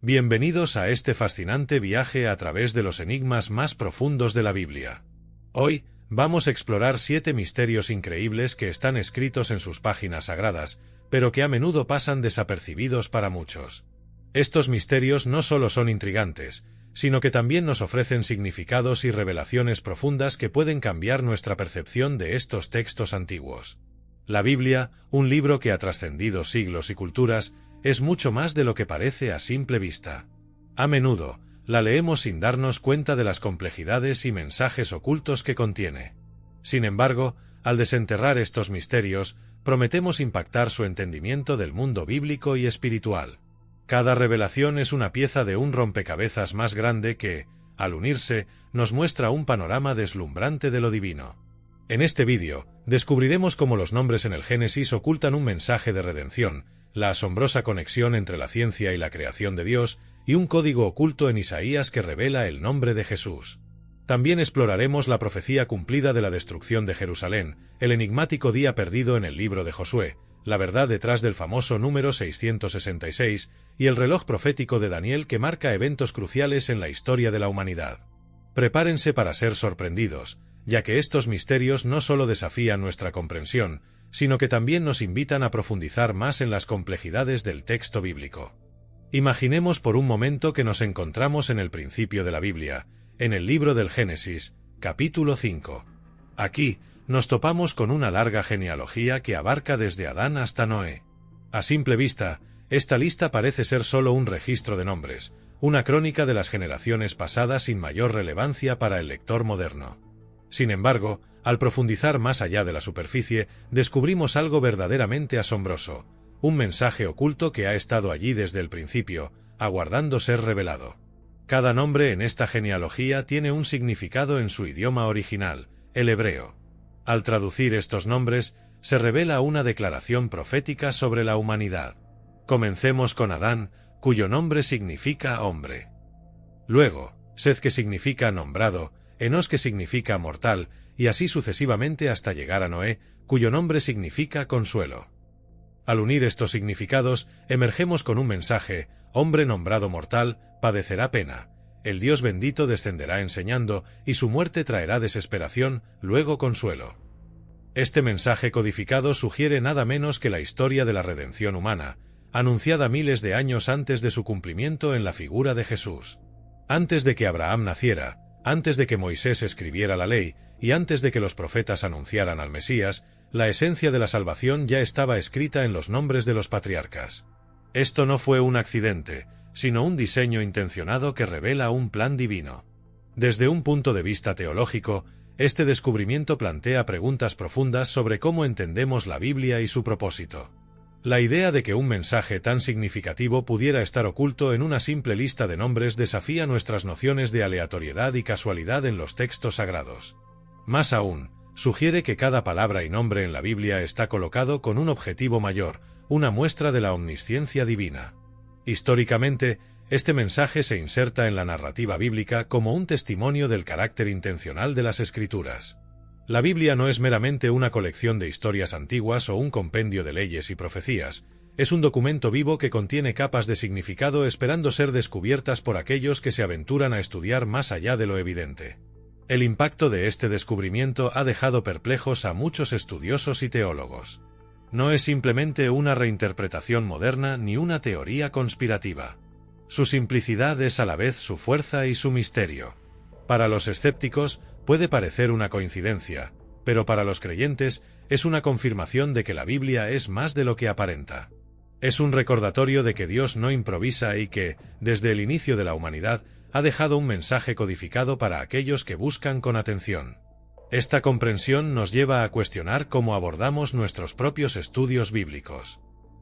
Bienvenidos a este fascinante viaje a través de los enigmas más profundos de la Biblia. Hoy, vamos a explorar 7 misterios increíbles que están escritos en sus páginas sagradas, pero que a menudo pasan desapercibidos para muchos. Estos misterios no solo son intrigantes, sino que también nos ofrecen significados y revelaciones profundas que pueden cambiar nuestra percepción de estos textos antiguos. La Biblia, un libro que ha trascendido siglos y culturas, es mucho más de lo que parece a simple vista. A menudo, la leemos sin darnos cuenta de las complejidades y mensajes ocultos que contiene. Sin embargo, al desenterrar estos misterios, prometemos impactar su entendimiento del mundo bíblico y espiritual. Cada revelación es una pieza de un rompecabezas más grande que, al unirse, nos muestra un panorama deslumbrante de lo divino. En este vídeo, descubriremos cómo los nombres en el Génesis ocultan un mensaje de redención, la asombrosa conexión entre la ciencia y la creación de Dios, y un código oculto en Isaías que revela el nombre de Jesús. También exploraremos la profecía cumplida de la destrucción de Jerusalén, el enigmático día perdido en el libro de Josué, la verdad detrás del famoso número 666, y el reloj profético de Daniel que marca eventos cruciales en la historia de la humanidad. Prepárense para ser sorprendidos, ya que estos misterios no solo desafían nuestra comprensión, sino que también nos invitan a profundizar más en las complejidades del texto bíblico. Imaginemos por un momento que nos encontramos en el principio de la Biblia, en el libro del Génesis, capítulo 5. Aquí, nos topamos con una larga genealogía que abarca desde Adán hasta Noé. A simple vista, esta lista parece ser solo un registro de nombres, una crónica de las generaciones pasadas sin mayor relevancia para el lector moderno. Sin embargo, al profundizar más allá de la superficie, descubrimos algo verdaderamente asombroso, un mensaje oculto que ha estado allí desde el principio, aguardando ser revelado. Cada nombre en esta genealogía tiene un significado en su idioma original, el hebreo. Al traducir estos nombres, se revela una declaración profética sobre la humanidad. Comencemos con Adán, cuyo nombre significa hombre. Luego, Seth, que significa nombrado, Enos, que significa mortal, y así sucesivamente hasta llegar a Noé, cuyo nombre significa consuelo. Al unir estos significados, emergemos con un mensaje: hombre nombrado mortal, padecerá pena, el Dios bendito descenderá enseñando, y su muerte traerá desesperación, luego consuelo. Este mensaje codificado sugiere nada menos que la historia de la redención humana, anunciada miles de años antes de su cumplimiento en la figura de Jesús. Antes de que Abraham naciera, antes de que Moisés escribiera la ley, y antes de que los profetas anunciaran al Mesías, la esencia de la salvación ya estaba escrita en los nombres de los patriarcas. Esto no fue un accidente, sino un diseño intencionado que revela un plan divino. Desde un punto de vista teológico, este descubrimiento plantea preguntas profundas sobre cómo entendemos la Biblia y su propósito. La idea de que un mensaje tan significativo pudiera estar oculto en una simple lista de nombres desafía nuestras nociones de aleatoriedad y casualidad en los textos sagrados. Más aún, sugiere que cada palabra y nombre en la Biblia está colocado con un objetivo mayor, una muestra de la omnisciencia divina. Históricamente, este mensaje se inserta en la narrativa bíblica como un testimonio del carácter intencional de las Escrituras. La Biblia no es meramente una colección de historias antiguas o un compendio de leyes y profecías, es un documento vivo que contiene capas de significado esperando ser descubiertas por aquellos que se aventuran a estudiar más allá de lo evidente. El impacto de este descubrimiento ha dejado perplejos a muchos estudiosos y teólogos. No es simplemente una reinterpretación moderna ni una teoría conspirativa. Su simplicidad es a la vez su fuerza y su misterio. Para los escépticos, puede parecer una coincidencia, pero para los creyentes es una confirmación de que la Biblia es más de lo que aparenta. Es un recordatorio de que Dios no improvisa y que, desde el inicio de la humanidad, ha dejado un mensaje codificado para aquellos que buscan con atención. Esta comprensión nos lleva a cuestionar cómo abordamos nuestros propios estudios bíblicos.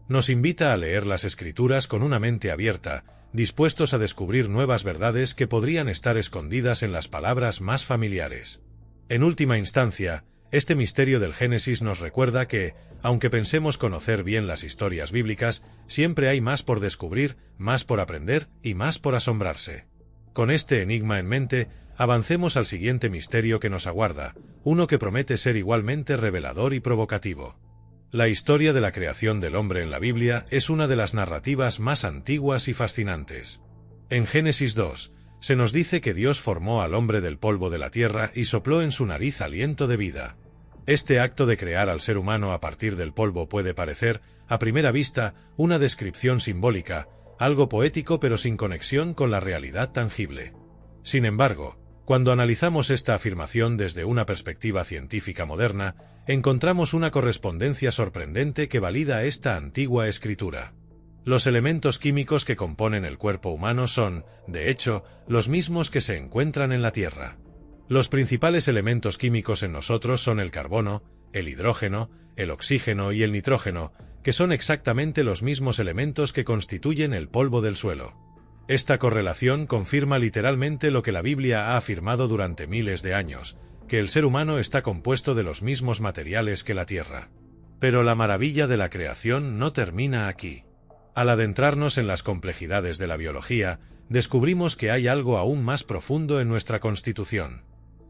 Nos invita a leer las Escrituras con una mente abierta, dispuestos a descubrir nuevas verdades que podrían estar escondidas en las palabras más familiares. En última instancia, este misterio del Génesis nos recuerda que, aunque pensemos conocer bien las historias bíblicas, siempre hay más por descubrir, más por aprender y más por asombrarse. Con este enigma en mente, avancemos al siguiente misterio que nos aguarda, uno que promete ser igualmente revelador y provocativo. La historia de la creación del hombre en la Biblia es una de las narrativas más antiguas y fascinantes. En Génesis 2, se nos dice que Dios formó al hombre del polvo de la tierra y sopló en su nariz aliento de vida. Este acto de crear al ser humano a partir del polvo puede parecer, a primera vista, una descripción simbólica, algo poético pero sin conexión con la realidad tangible. Sin embargo, cuando analizamos esta afirmación desde una perspectiva científica moderna, encontramos una correspondencia sorprendente que valida esta antigua escritura. Los elementos químicos que componen el cuerpo humano son, de hecho, los mismos que se encuentran en la Tierra. Los principales elementos químicos en nosotros son el carbono, el hidrógeno, el oxígeno y el nitrógeno, que son exactamente los mismos elementos que constituyen el polvo del suelo. Esta correlación confirma literalmente lo que la Biblia ha afirmado durante miles de años, que el ser humano está compuesto de los mismos materiales que la Tierra. Pero la maravilla de la creación no termina aquí. Al adentrarnos en las complejidades de la biología, descubrimos que hay algo aún más profundo en nuestra constitución.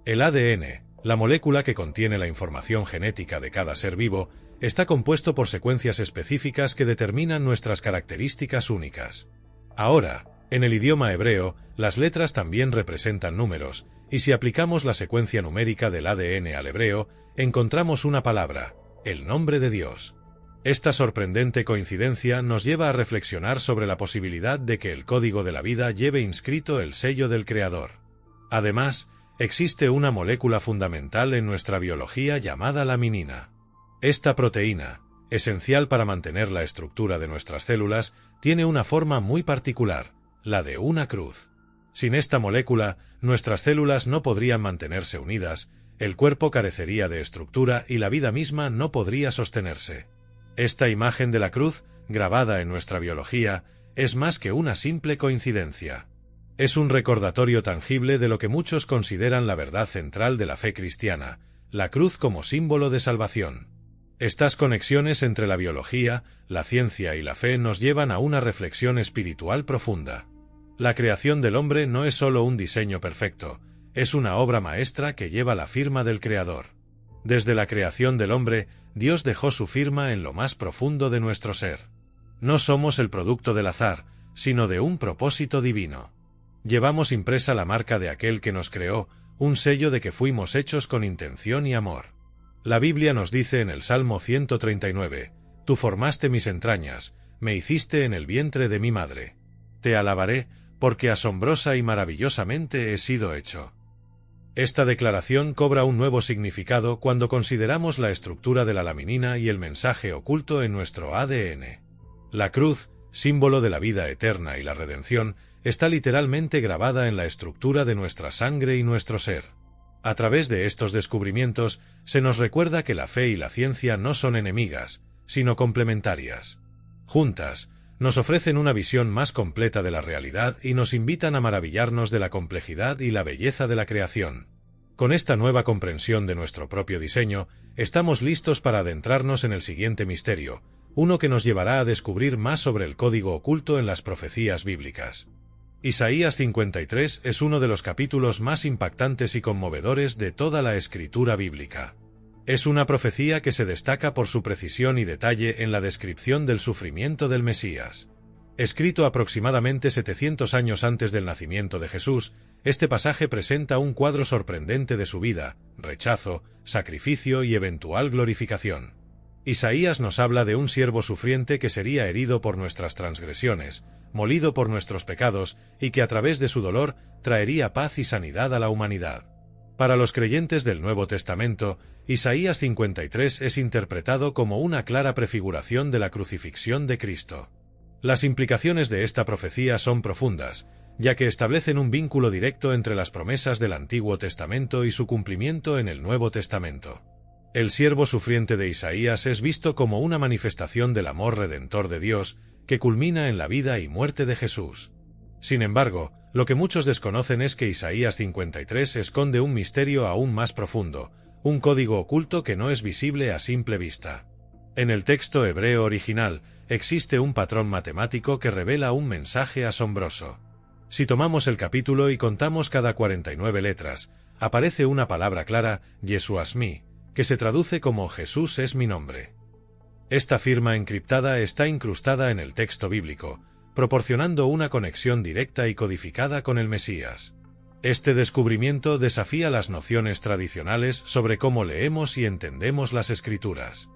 El ADN, la molécula que contiene la información genética de cada ser vivo, está compuesto por secuencias específicas que determinan nuestras características únicas. Ahora, en el idioma hebreo, las letras también representan números, y si aplicamos la secuencia numérica del ADN al hebreo, encontramos una palabra, el nombre de Dios. Esta sorprendente coincidencia nos lleva a reflexionar sobre la posibilidad de que el código de la vida lleve inscrito el sello del Creador. Además, existe una molécula fundamental en nuestra biología llamada laminina. Esta proteína, esencial para mantener la estructura de nuestras células, tiene una forma muy particular, la de una cruz. Sin esta molécula, nuestras células no podrían mantenerse unidas, el cuerpo carecería de estructura y la vida misma no podría sostenerse. Esta imagen de la cruz, grabada en nuestra biología, es más que una simple coincidencia. Es un recordatorio tangible de lo que muchos consideran la verdad central de la fe cristiana, la cruz como símbolo de salvación. Estas conexiones entre la biología, la ciencia y la fe nos llevan a una reflexión espiritual profunda. La creación del hombre no es solo un diseño perfecto, es una obra maestra que lleva la firma del Creador. Desde la creación del hombre, Dios dejó su firma en lo más profundo de nuestro ser. No somos el producto del azar, sino de un propósito divino. Llevamos impresa la marca de aquel que nos creó, un sello de que fuimos hechos con intención y amor. La Biblia nos dice en el Salmo 139, «Tú formaste mis entrañas, me hiciste en el vientre de mi madre. Te alabaré, porque asombrosa y maravillosamente he sido hecho». Esta declaración cobra un nuevo significado cuando consideramos la estructura de la laminina y el mensaje oculto en nuestro ADN. La cruz, símbolo de la vida eterna y la redención, está literalmente grabada en la estructura de nuestra sangre y nuestro ser. A través de estos descubrimientos, se nos recuerda que la fe y la ciencia no son enemigas, sino complementarias. Juntas, nos ofrecen una visión más completa de la realidad y nos invitan a maravillarnos de la complejidad y la belleza de la creación. Con esta nueva comprensión de nuestro propio diseño, estamos listos para adentrarnos en el siguiente misterio, uno que nos llevará a descubrir más sobre el código oculto en las profecías bíblicas. Isaías 53 es uno de los capítulos más impactantes y conmovedores de toda la escritura bíblica. Es una profecía que se destaca por su precisión y detalle en la descripción del sufrimiento del Mesías. Escrito aproximadamente 700 años antes del nacimiento de Jesús, este pasaje presenta un cuadro sorprendente de su vida, rechazo, sacrificio y eventual glorificación. Isaías nos habla de un siervo sufriente que sería herido por nuestras transgresiones, molido por nuestros pecados y que a través de su dolor traería paz y sanidad a la humanidad. Para los creyentes del Nuevo Testamento, Isaías 53 es interpretado como una clara prefiguración de la crucifixión de Cristo. Las implicaciones de esta profecía son profundas, ya que establecen un vínculo directo entre las promesas del Antiguo Testamento y su cumplimiento en el Nuevo Testamento. El siervo sufriente de Isaías es visto como una manifestación del amor redentor de Dios, que culmina en la vida y muerte de Jesús. Sin embargo, lo que muchos desconocen es que Isaías 53 esconde un misterio aún más profundo, un código oculto que no es visible a simple vista. En el texto hebreo original, existe un patrón matemático que revela un mensaje asombroso. Si tomamos el capítulo y contamos cada 49 letras, aparece una palabra clara, Yesuasmi, que se traduce como Jesús es mi nombre. Esta firma encriptada está incrustada en el texto bíblico, proporcionando una conexión directa y codificada con el Mesías. Este descubrimiento desafía las nociones tradicionales sobre cómo leemos y entendemos las Escrituras.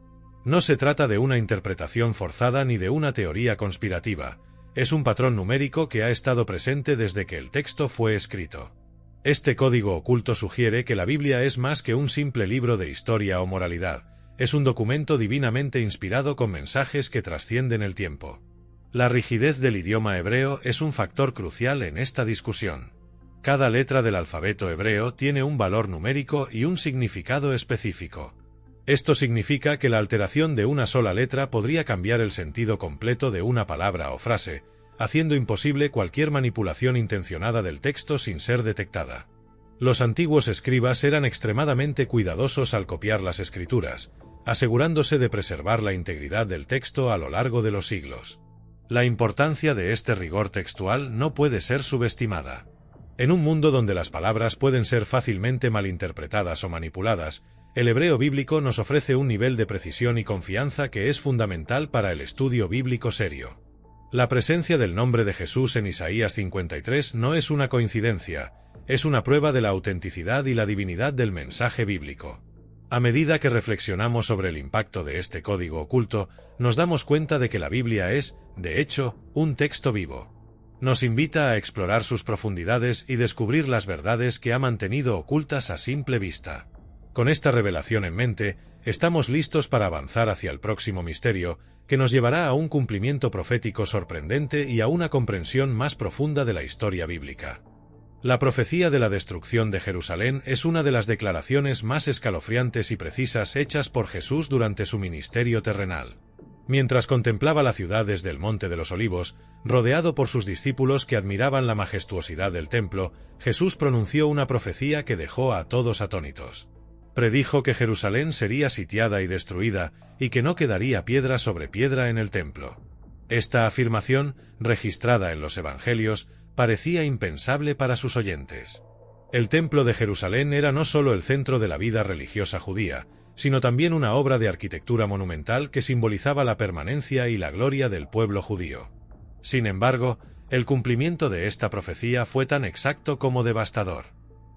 No se trata de una interpretación forzada ni de una teoría conspirativa, es un patrón numérico que ha estado presente desde que el texto fue escrito. Este código oculto sugiere que la Biblia es más que un simple libro de historia o moralidad, es un documento divinamente inspirado con mensajes que trascienden el tiempo. La rigidez del idioma hebreo es un factor crucial en esta discusión. Cada letra del alfabeto hebreo tiene un valor numérico y un significado específico. Esto significa que la alteración de una sola letra podría cambiar el sentido completo de una palabra o frase, haciendo imposible cualquier manipulación intencionada del texto sin ser detectada. Los antiguos escribas eran extremadamente cuidadosos al copiar las escrituras, asegurándose de preservar la integridad del texto a lo largo de los siglos. La importancia de este rigor textual no puede ser subestimada. En un mundo donde las palabras pueden ser fácilmente malinterpretadas o manipuladas, el hebreo bíblico nos ofrece un nivel de precisión y confianza que es fundamental para el estudio bíblico serio. La presencia del nombre de Jesús en Isaías 53 no es una coincidencia, es una prueba de la autenticidad y la divinidad del mensaje bíblico. A medida que reflexionamos sobre el impacto de este código oculto, nos damos cuenta de que la Biblia es, de hecho, un texto vivo. Nos invita a explorar sus profundidades y descubrir las verdades que ha mantenido ocultas a simple vista. Con esta revelación en mente, estamos listos para avanzar hacia el próximo misterio, que nos llevará a un cumplimiento profético sorprendente y a una comprensión más profunda de la historia bíblica. La profecía de la destrucción de Jerusalén es una de las declaraciones más escalofriantes y precisas hechas por Jesús durante su ministerio terrenal. Mientras contemplaba la ciudad desde el Monte de los Olivos, rodeado por sus discípulos que admiraban la majestuosidad del templo, Jesús pronunció una profecía que dejó a todos atónitos. Predijo que Jerusalén sería sitiada y destruida, y que no quedaría piedra sobre piedra en el templo. Esta afirmación, registrada en los Evangelios, parecía impensable para sus oyentes. El templo de Jerusalén era no solo el centro de la vida religiosa judía, sino también una obra de arquitectura monumental que simbolizaba la permanencia y la gloria del pueblo judío. Sin embargo, el cumplimiento de esta profecía fue tan exacto como devastador.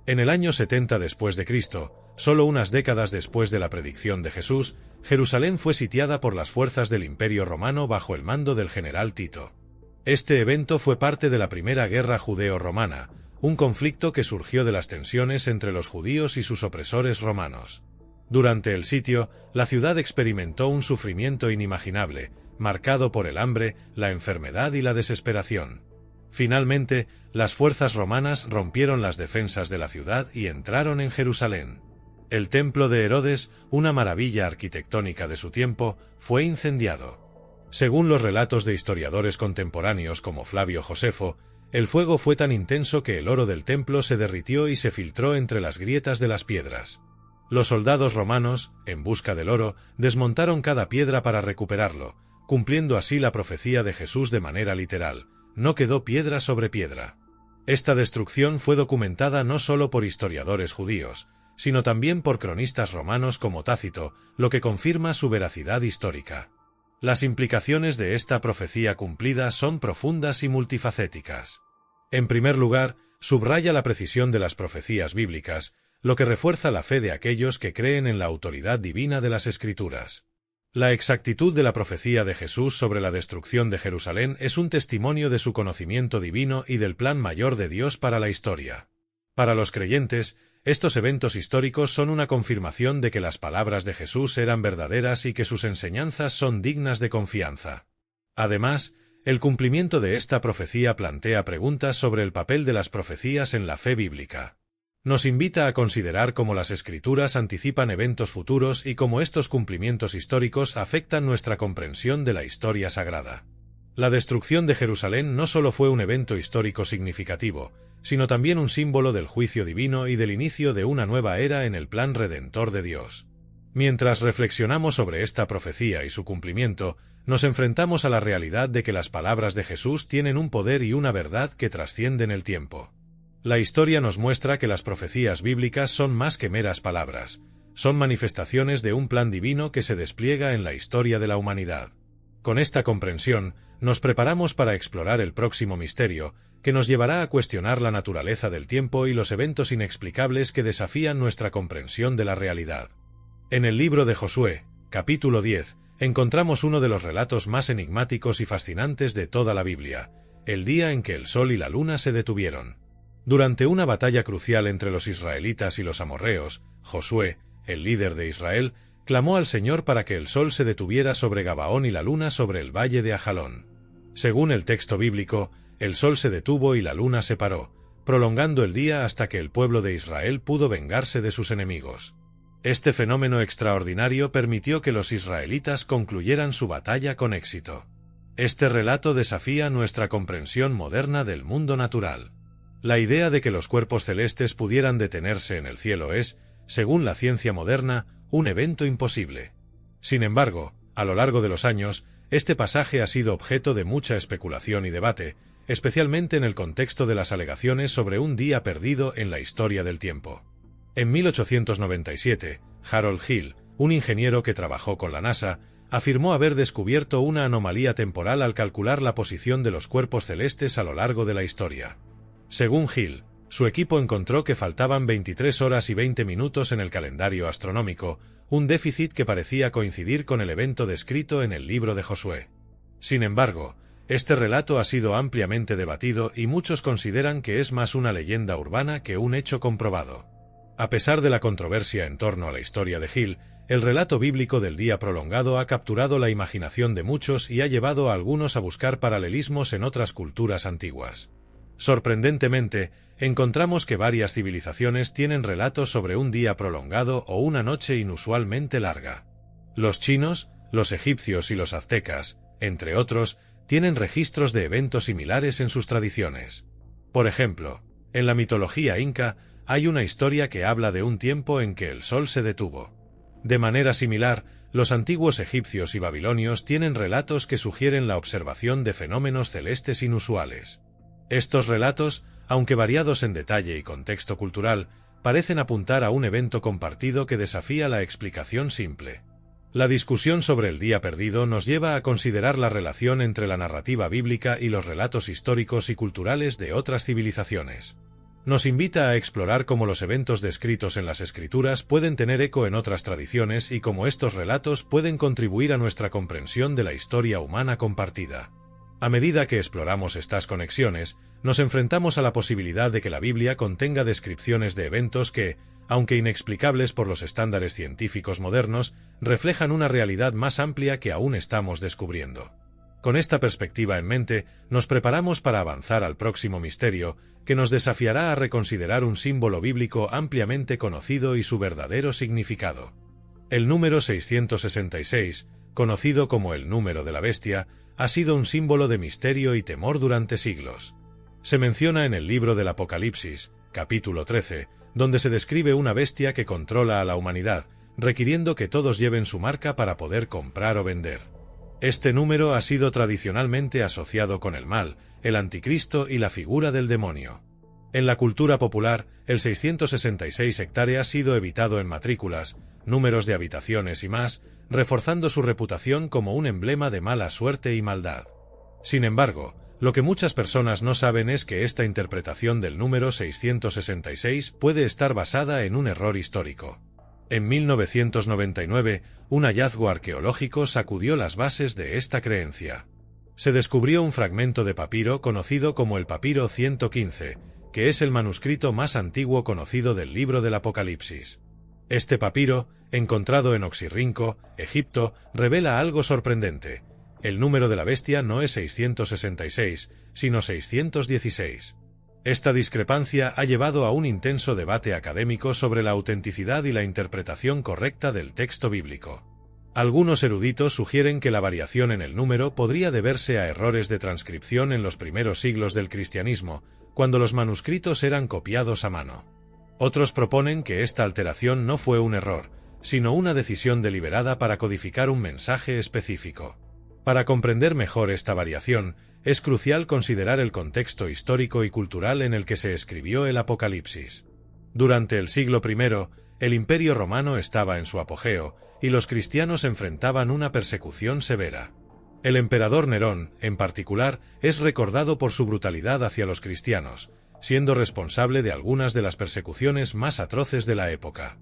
En el año 70 después de Cristo, solo unas décadas después de la predicción de Jesús, Jerusalén fue sitiada por las fuerzas del Imperio Romano bajo el mando del general Tito. Este evento fue parte de la Primera Guerra Judeo-Romana, un conflicto que surgió de las tensiones entre los judíos y sus opresores romanos. Durante el sitio, la ciudad experimentó un sufrimiento inimaginable, marcado por el hambre, la enfermedad y la desesperación. Finalmente, las fuerzas romanas rompieron las defensas de la ciudad y entraron en Jerusalén. El templo de Herodes, una maravilla arquitectónica de su tiempo, fue incendiado. Según los relatos de historiadores contemporáneos como Flavio Josefo, el fuego fue tan intenso que el oro del templo se derritió y se filtró entre las grietas de las piedras. Los soldados romanos, en busca del oro, desmontaron cada piedra para recuperarlo, cumpliendo así la profecía de Jesús de manera literal: no quedó piedra sobre piedra. Esta destrucción fue documentada no solo por historiadores judíos, sino también por cronistas romanos como Tácito, lo que confirma su veracidad histórica. Las implicaciones de esta profecía cumplida son profundas y multifacéticas. En primer lugar, subraya la precisión de las profecías bíblicas, lo que refuerza la fe de aquellos que creen en la autoridad divina de las Escrituras. La exactitud de la profecía de Jesús sobre la destrucción de Jerusalén es un testimonio de su conocimiento divino y del plan mayor de Dios para la historia. Para los creyentes, estos eventos históricos son una confirmación de que las palabras de Jesús eran verdaderas y que sus enseñanzas son dignas de confianza. Además, el cumplimiento de esta profecía plantea preguntas sobre el papel de las profecías en la fe bíblica. Nos invita a considerar cómo las Escrituras anticipan eventos futuros y cómo estos cumplimientos históricos afectan nuestra comprensión de la historia sagrada. La destrucción de Jerusalén no solo fue un evento histórico significativo, sino también un símbolo del juicio divino y del inicio de una nueva era en el plan redentor de Dios. Mientras reflexionamos sobre esta profecía y su cumplimiento, nos enfrentamos a la realidad de que las palabras de Jesús tienen un poder y una verdad que trascienden el tiempo. La historia nos muestra que las profecías bíblicas son más que meras palabras, son manifestaciones de un plan divino que se despliega en la historia de la humanidad. Con esta comprensión, nos preparamos para explorar el próximo misterio, que nos llevará a cuestionar la naturaleza del tiempo y los eventos inexplicables que desafían nuestra comprensión de la realidad. En el libro de Josué, capítulo 10, encontramos uno de los relatos más enigmáticos y fascinantes de toda la Biblia, el día en que el sol y la luna se detuvieron. Durante una batalla crucial entre los israelitas y los amorreos, Josué, el líder de Israel, clamó al Señor para que el sol se detuviera sobre Gabaón y la luna sobre el valle de Ajalón. Según el texto bíblico, el sol se detuvo y la luna se paró, prolongando el día hasta que el pueblo de Israel pudo vengarse de sus enemigos. Este fenómeno extraordinario permitió que los israelitas concluyeran su batalla con éxito. Este relato desafía nuestra comprensión moderna del mundo natural. La idea de que los cuerpos celestes pudieran detenerse en el cielo es, según la ciencia moderna, un evento imposible. Sin embargo, a lo largo de los años, este pasaje ha sido objeto de mucha especulación y debate, especialmente en el contexto de las alegaciones sobre un día perdido en la historia del tiempo. En 1897, Harold Hill, un ingeniero que trabajó con la NASA, afirmó haber descubierto una anomalía temporal al calcular la posición de los cuerpos celestes a lo largo de la historia. Según Hill, su equipo encontró que faltaban 23 horas y 20 minutos en el calendario astronómico, un déficit que parecía coincidir con el evento descrito en el libro de Josué. Sin embargo, este relato ha sido ampliamente debatido y muchos consideran que es más una leyenda urbana que un hecho comprobado. A pesar de la controversia en torno a la historia de Hill, el relato bíblico del día prolongado ha capturado la imaginación de muchos y ha llevado a algunos a buscar paralelismos en otras culturas antiguas. Sorprendentemente, encontramos que varias civilizaciones tienen relatos sobre un día prolongado o una noche inusualmente larga. Los chinos, los egipcios y los aztecas, entre otros, tienen registros de eventos similares en sus tradiciones. Por ejemplo, en la mitología inca hay una historia que habla de un tiempo en que el sol se detuvo. De manera similar, los antiguos egipcios y babilonios tienen relatos que sugieren la observación de fenómenos celestes inusuales. Estos relatos, aunque variados en detalle y contexto cultural, parecen apuntar a un evento compartido que desafía la explicación simple. La discusión sobre el día perdido nos lleva a considerar la relación entre la narrativa bíblica y los relatos históricos y culturales de otras civilizaciones. Nos invita a explorar cómo los eventos descritos en las Escrituras pueden tener eco en otras tradiciones y cómo estos relatos pueden contribuir a nuestra comprensión de la historia humana compartida. A medida que exploramos estas conexiones, nos enfrentamos a la posibilidad de que la Biblia contenga descripciones de eventos que, aunque inexplicables por los estándares científicos modernos, reflejan una realidad más amplia que aún estamos descubriendo. Con esta perspectiva en mente, nos preparamos para avanzar al próximo misterio, que nos desafiará a reconsiderar un símbolo bíblico ampliamente conocido y su verdadero significado. El número 666, conocido como el número de la bestia, ha sido un símbolo de misterio y temor durante siglos. Se menciona en el libro del Apocalipsis, capítulo 13, donde se describe una bestia que controla a la humanidad, requiriendo que todos lleven su marca para poder comprar o vender. Este número ha sido tradicionalmente asociado con el mal, el anticristo y la figura del demonio. En la cultura popular, el 666 hectárea ha sido evitado en matrículas, números de habitaciones y más, reforzando su reputación como un emblema de mala suerte y maldad. Sin embargo, lo que muchas personas no saben es que esta interpretación del número 666 puede estar basada en un error histórico. En 1999, un hallazgo arqueológico sacudió las bases de esta creencia. Se descubrió un fragmento de papiro conocido como el papiro 115, que es el manuscrito más antiguo conocido del libro del Apocalipsis. Este papiro, encontrado en Oxirrinco, Egipto, revela algo sorprendente. El número de la bestia no es 666, sino 616. Esta discrepancia ha llevado a un intenso debate académico sobre la autenticidad y la interpretación correcta del texto bíblico. Algunos eruditos sugieren que la variación en el número podría deberse a errores de transcripción en los primeros siglos del cristianismo, cuando los manuscritos eran copiados a mano. Otros proponen que esta alteración no fue un error, sino una decisión deliberada para codificar un mensaje específico. Para comprender mejor esta variación, es crucial considerar el contexto histórico y cultural en el que se escribió el Apocalipsis. Durante el siglo I, el Imperio Romano estaba en su apogeo, y los cristianos enfrentaban una persecución severa. El emperador Nerón, en particular, es recordado por su brutalidad hacia los cristianos, siendo responsable de algunas de las persecuciones más atroces de la época.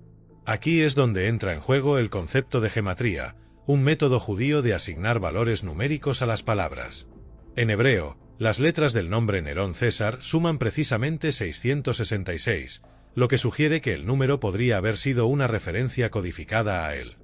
Aquí es donde entra en juego el concepto de gematría, un método judío de asignar valores numéricos a las palabras. En hebreo, las letras del nombre Nerón César suman precisamente 666, lo que sugiere que el número podría haber sido una referencia codificada a él.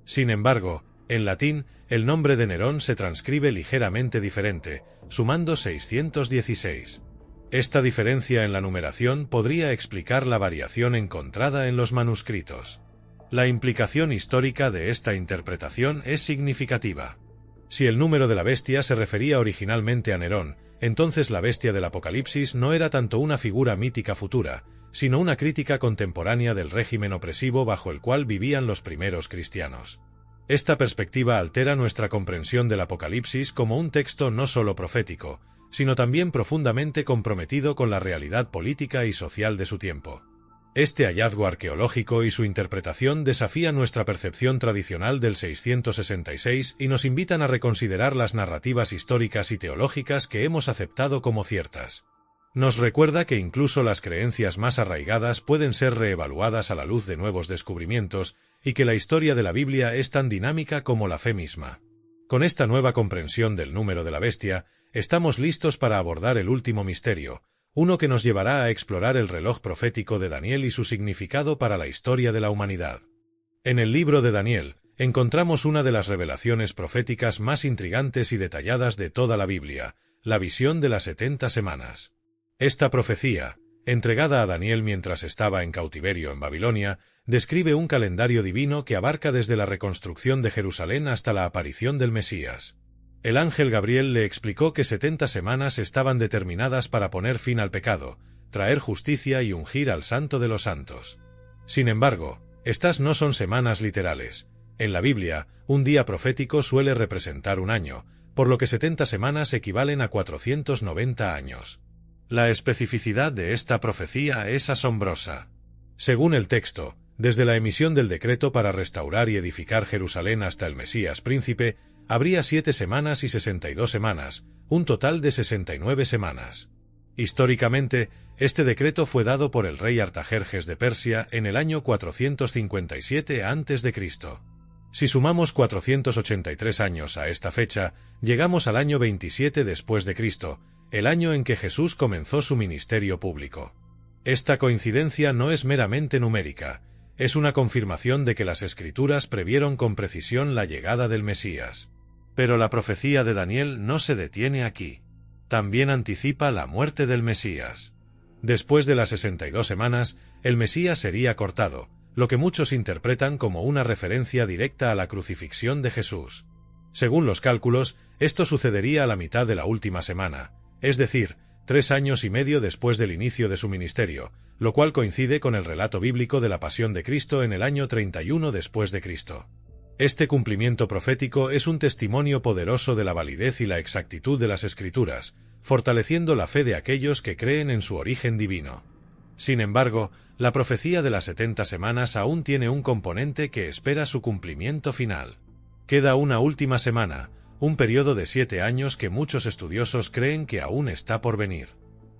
Sin embargo, en latín, el nombre de Nerón se transcribe ligeramente diferente, sumando 616. Esta diferencia en la numeración podría explicar la variación encontrada en los manuscritos. La implicación histórica de esta interpretación es significativa. Si el número de la bestia se refería originalmente a Nerón, entonces la bestia del Apocalipsis no era tanto una figura mítica futura, sino una crítica contemporánea del régimen opresivo bajo el cual vivían los primeros cristianos. Esta perspectiva altera nuestra comprensión del Apocalipsis como un texto no solo profético, sino también profundamente comprometido con la realidad política y social de su tiempo. Este hallazgo arqueológico y su interpretación desafían nuestra percepción tradicional del 666 y nos invitan a reconsiderar las narrativas históricas y teológicas que hemos aceptado como ciertas. Nos recuerda que incluso las creencias más arraigadas pueden ser reevaluadas a la luz de nuevos descubrimientos y que la historia de la Biblia es tan dinámica como la fe misma. Con esta nueva comprensión del número de la bestia, estamos listos para abordar el último misterio, uno que nos llevará a explorar el reloj profético de Daniel y su significado para la historia de la humanidad. En el libro de Daniel, encontramos una de las revelaciones proféticas más intrigantes y detalladas de toda la Biblia, la visión de las 70 semanas. Esta profecía, entregada a Daniel mientras estaba en cautiverio en Babilonia, describe un calendario divino que abarca desde la reconstrucción de Jerusalén hasta la aparición del Mesías. El ángel Gabriel le explicó que 70 semanas estaban determinadas para poner fin al pecado, traer justicia y ungir al Santo de los Santos. Sin embargo, estas no son semanas literales. En la Biblia, un día profético suele representar un año, por lo que 70 semanas equivalen a 490 años. La especificidad de esta profecía es asombrosa. Según el texto, desde la emisión del decreto para restaurar y edificar Jerusalén hasta el Mesías príncipe, habría 7 semanas y 62 semanas, un total de 69 semanas. Históricamente, este decreto fue dado por el rey Artajerjes de Persia en el año 457 a.C. Si sumamos 483 años a esta fecha, llegamos al año 27 después de Cristo, el año en que Jesús comenzó su ministerio público. Esta coincidencia no es meramente numérica, es una confirmación de que las Escrituras previeron con precisión la llegada del Mesías. Pero la profecía de Daniel no se detiene aquí. También anticipa la muerte del Mesías. Después de las 62 semanas, el Mesías sería cortado, lo que muchos interpretan como una referencia directa a la crucifixión de Jesús. Según los cálculos, esto sucedería a la mitad de la última semana, es decir, 3 años y medio después del inicio de su ministerio, lo cual coincide con el relato bíblico de la pasión de Cristo en el año 31 después de Cristo. Este cumplimiento profético es un testimonio poderoso de la validez y la exactitud de las Escrituras, fortaleciendo la fe de aquellos que creen en su origen divino. Sin embargo, la profecía de las 70 semanas aún tiene un componente que espera su cumplimiento final. Queda una última semana, un periodo de 7 años que muchos estudiosos creen que aún está por venir.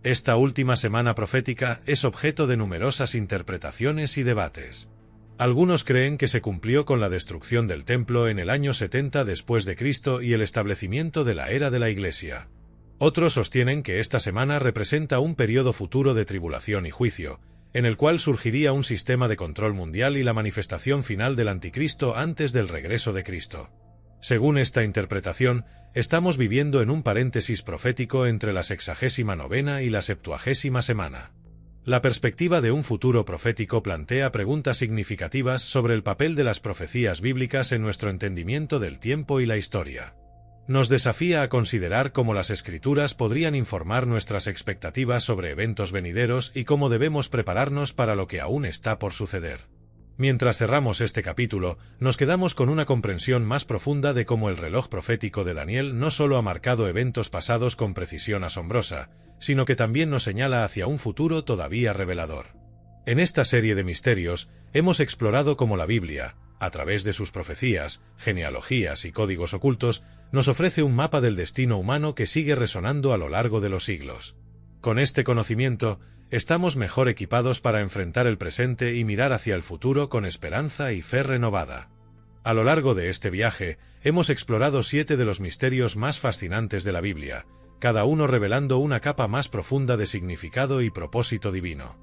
Esta última semana profética es objeto de numerosas interpretaciones y debates. Algunos creen que se cumplió con la destrucción del templo en el año 70 después de Cristo y el establecimiento de la era de la Iglesia. Otros sostienen que esta semana representa un periodo futuro de tribulación y juicio, en el cual surgiría un sistema de control mundial y la manifestación final del Anticristo antes del regreso de Cristo. Según esta interpretación, estamos viviendo en un paréntesis profético entre la 69ª y la 70ª semana. La perspectiva de un futuro profético plantea preguntas significativas sobre el papel de las profecías bíblicas en nuestro entendimiento del tiempo y la historia. Nos desafía a considerar cómo las Escrituras podrían informar nuestras expectativas sobre eventos venideros y cómo debemos prepararnos para lo que aún está por suceder. Mientras cerramos este capítulo, nos quedamos con una comprensión más profunda de cómo el reloj profético de Daniel no solo ha marcado eventos pasados con precisión asombrosa, sino que también nos señala hacia un futuro todavía revelador. En esta serie de misterios, hemos explorado cómo la Biblia, A través de sus profecías, genealogías y códigos ocultos, nos ofrece un mapa del destino humano que sigue resonando a lo largo de los siglos. Con este conocimiento, estamos mejor equipados para enfrentar el presente y mirar hacia el futuro con esperanza y fe renovada. A lo largo de este viaje, hemos explorado 7 de los misterios más fascinantes de la Biblia, cada uno revelando una capa más profunda de significado y propósito divino.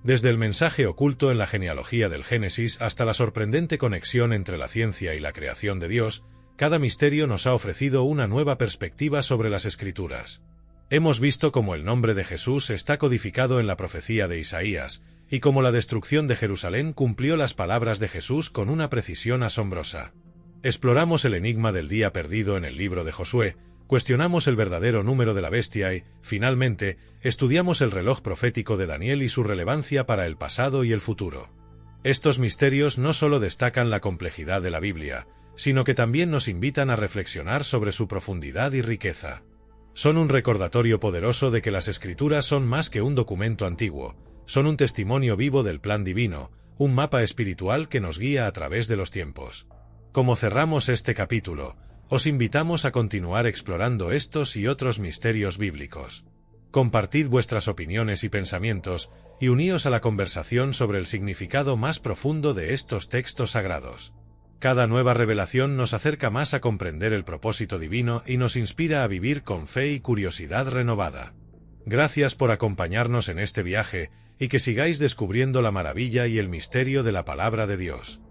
Desde el mensaje oculto en la genealogía del Génesis hasta la sorprendente conexión entre la ciencia y la creación de Dios, cada misterio nos ha ofrecido una nueva perspectiva sobre las Escrituras. Hemos visto cómo el nombre de Jesús está codificado en la profecía de Isaías, y cómo la destrucción de Jerusalén cumplió las palabras de Jesús con una precisión asombrosa. Exploramos el enigma del día perdido en el libro de Josué, cuestionamos el verdadero número de la bestia y, finalmente, estudiamos el reloj profético de Daniel y su relevancia para el pasado y el futuro. Estos misterios no solo destacan la complejidad de la Biblia, sino que también nos invitan a reflexionar sobre su profundidad y riqueza. Son un recordatorio poderoso de que las Escrituras son más que un documento antiguo, son un testimonio vivo del plan divino, un mapa espiritual que nos guía a través de los tiempos. Como cerramos este capítulo, os invitamos a continuar explorando estos y otros misterios bíblicos. Compartid vuestras opiniones y pensamientos, y uníos a la conversación sobre el significado más profundo de estos textos sagrados. Cada nueva revelación nos acerca más a comprender el propósito divino y nos inspira a vivir con fe y curiosidad renovada. Gracias por acompañarnos en este viaje, y que sigáis descubriendo la maravilla y el misterio de la palabra de Dios.